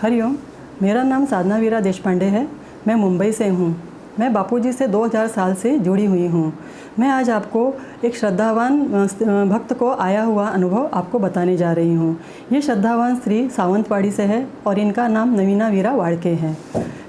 हरिओम, मेरा नाम साधना वीरा देशपांडे है। मैं मुंबई से हूँ। मैं बापूजी से 2000 साल से जुड़ी हुई हूँ। मैं आज आपको एक श्रद्धावान भक्त को आया हुआ अनुभव आपको बताने जा रही हूँ। ये श्रद्धावान स्त्री सावंतवाड़ी से है और इनका नाम नवीना वीरा वाड़के है।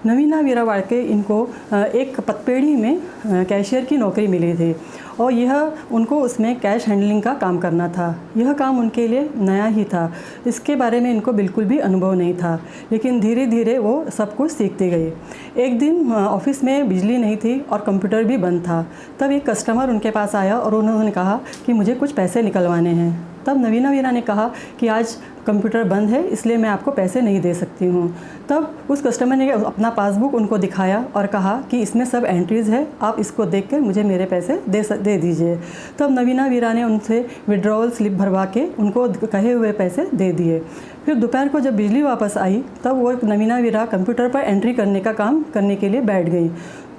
नवीना वीरा वाड़के इनको एक पतपेड़ी में कैशियर की नौकरी मिली थी और यह उनको उसमें कैश हैंडलिंग का काम करना था। यह काम उनके लिए नया ही था, इसके बारे में इनको बिल्कुल भी अनुभव नहीं था, लेकिन धीरे धीरे वो सब कुछ सीखते गए। एक दिन ऑफिस में बिजली नहीं थी और कंप्यूटर भी बंद था। तब एक कस्टमर उनके पास आया और उन्होंने कहा कि मुझे कुछ पैसे निकलवाने हैं। तब नवीना वीरा ने कहा कि आज कंप्यूटर बंद है, इसलिए मैं आपको पैसे नहीं दे सकती हूँ। तब उस कस्टमर ने अपना पासबुक उनको दिखाया और कहा कि इसमें सब एंट्रीज़ है, आप इसको देखकर मुझे मेरे पैसे दे दीजिए। तब नवीना वीरा ने उनसे विड्रॉवल स्लिप भरवा के उनको कहे हुए पैसे दे दिए। फिर दोपहर को जब बिजली वापस आई तब वो नवीना वीरा कंप्यूटर पर एंट्री करने का काम करने के लिए बैठ गई।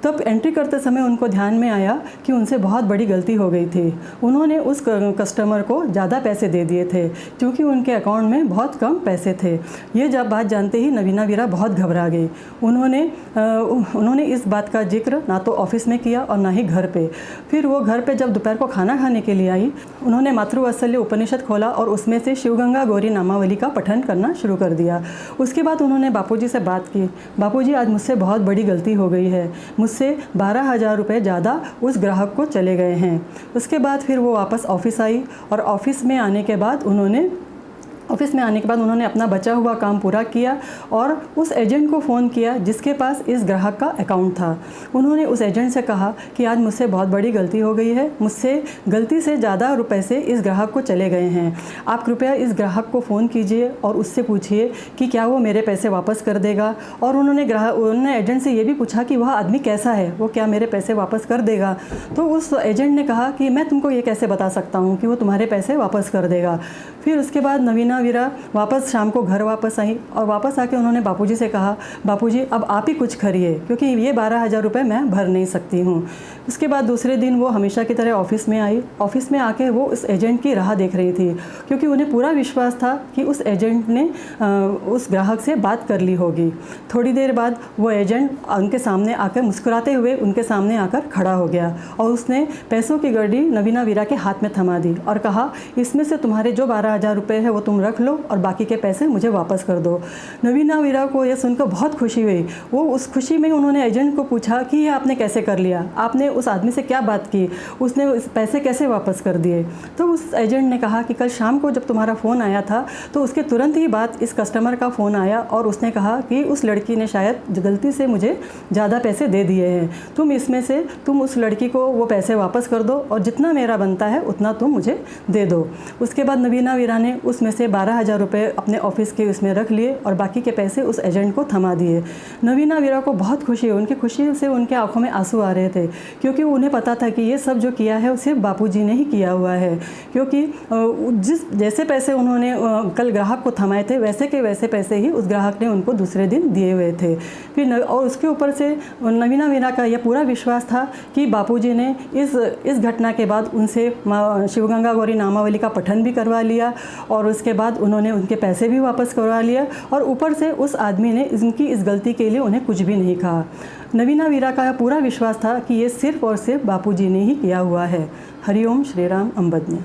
तब एंट्री करते समय उनको ध्यान में आया कि उनसे बहुत बड़ी गलती हो गई थी। उन्होंने उस कस्टमर को ज़्यादा पैसे दे दिए थे क्योंकि उनके अकाउंट में बहुत कम पैसे थे। ये जब बात जानते ही नवीना वीरा बहुत घबरा गई। उन्होंने इस बात का जिक्र ना तो ऑफिस में किया और ना ही घर पे। फिर वो घर पे जब दोपहर को खाना खाने के लिए आई, उन्होंने मातृवात्सल्य उपनिषद खोला और उसमें से शिवगंगा गौरी नामावली का पठन करना शुरू कर दिया। उसके बाद उन्होंने बापूजी से बात की, बापूजी आज मुझसे बहुत बड़ी गलती हो गई है, मुझसे 12,000 रुपये ज़्यादा उस ग्राहक को चले गए हैं। उसके बाद फिर वो वापस ऑफिस आई और ऑफिस में आने के बाद उन्होंने अपना बचा हुआ काम पूरा किया और उस एजेंट को फ़ोन किया जिसके पास इस ग्राहक का अकाउंट था। उन्होंने उस एजेंट से कहा कि आज मुझसे बहुत बड़ी गलती हो गई है, मुझसे गलती से ज़्यादा रुपए से इस ग्राहक को चले गए हैं। आप कृपया इस ग्राहक को फ़ोन कीजिए और उससे पूछिए कि क्या वो मेरे पैसे वापस कर देगा। और उन्होंने एजेंट से ये भी पूछा कि वह आदमी कैसा है, वो क्या मेरे पैसे वापस कर देगा। तो उस एजेंट ने कहा कि मैं तुमको ये कैसे बता सकता हूँ कि वो तुम्हारे पैसे वापस कर देगा। फिर उसके बाद नवीना वीरा वापस शाम को घर वापस आई और वापस आके उन्होंने बापूजी से कहा, बापूजी अब आप ही कुछ करिए क्योंकि ये 12,000 रुपये मैं भर नहीं सकती हूँ। उसके बाद दूसरे दिन वो हमेशा की तरह ऑफिस में आई। ऑफिस में आके वो उस एजेंट की राह देख रही थी क्योंकि उन्हें पूरा विश्वास था कि उस एजेंट ने उस ग्राहक से बात कर ली होगी। थोड़ी देर बाद वो एजेंट उनके सामने आकर मुस्कुराते हुए उनके सामने आकर खड़ा हो गया और उसने पैसों की गड्डी नवीना वीरा के हाथ में थमा दी और कहा, इसमें से तुम्हारे जो 12,000 रुपये है वो तुम रख लो और बाकी के पैसे मुझे वापस कर दो। नवीना वीरा को यह सुनकर बहुत खुशी हुई। वो उस खुशी में उन्होंने एजेंट को पूछा कि ये आपने कैसे कर लिया, आपने उस आदमी से क्या बात की, उसने उस पैसे कैसे वापस कर दिए। तो उस एजेंट ने कहा कि कल शाम को जब तुम्हारा फ़ोन आया था तो उसके तुरंत ही बाद इस कस्टमर का फ़ोन आया और उसने कहा कि उस लड़की ने शायद गलती से मुझे ज़्यादा पैसे दे दिए हैं, तुम उस लड़की को वो पैसे वापस कर दो और जितना मेरा बनता है उतना तुम मुझे दे दो। उसके बाद नवीना वीरा ने उसमें से 12,000 रुपये अपने ऑफिस के उसमें रख लिए और बाकी के पैसे उस एजेंट को थमा दिए। नवीना वीरा को बहुत खुशी हुई। उनकी खुशी से उनके आंखों में आंसू आ रहे थे क्योंकि उन्हें पता था कि ये सब जो किया है वो सिर्फ बापूजी ने ही किया हुआ है, क्योंकि जैसे पैसे उन्होंने कल ग्राहक को थमाए थे वैसे के वैसे पैसे ही उस ग्राहक ने उनको दूसरे दिन दिए हुए थे। फिर और उसके ऊपर से नवीना वीरा का यह पूरा विश्वास था कि बापूजी ने इस घटना के बाद उनसे शिवगंगा गौरी नामावली का पठन भी करवा लिया और उसके बाद उन्होंने उनके पैसे भी वापस करवा लिया और ऊपर से उस आदमी ने इनकी इस गलती के लिए उन्हें कुछ भी नहीं कहा। नवीना वीरा का पूरा विश्वास था कि ये सिर्फ और सिर्फ बापूजी ने ही किया हुआ है। हरिओम, श्री राम, अंबज्ञ।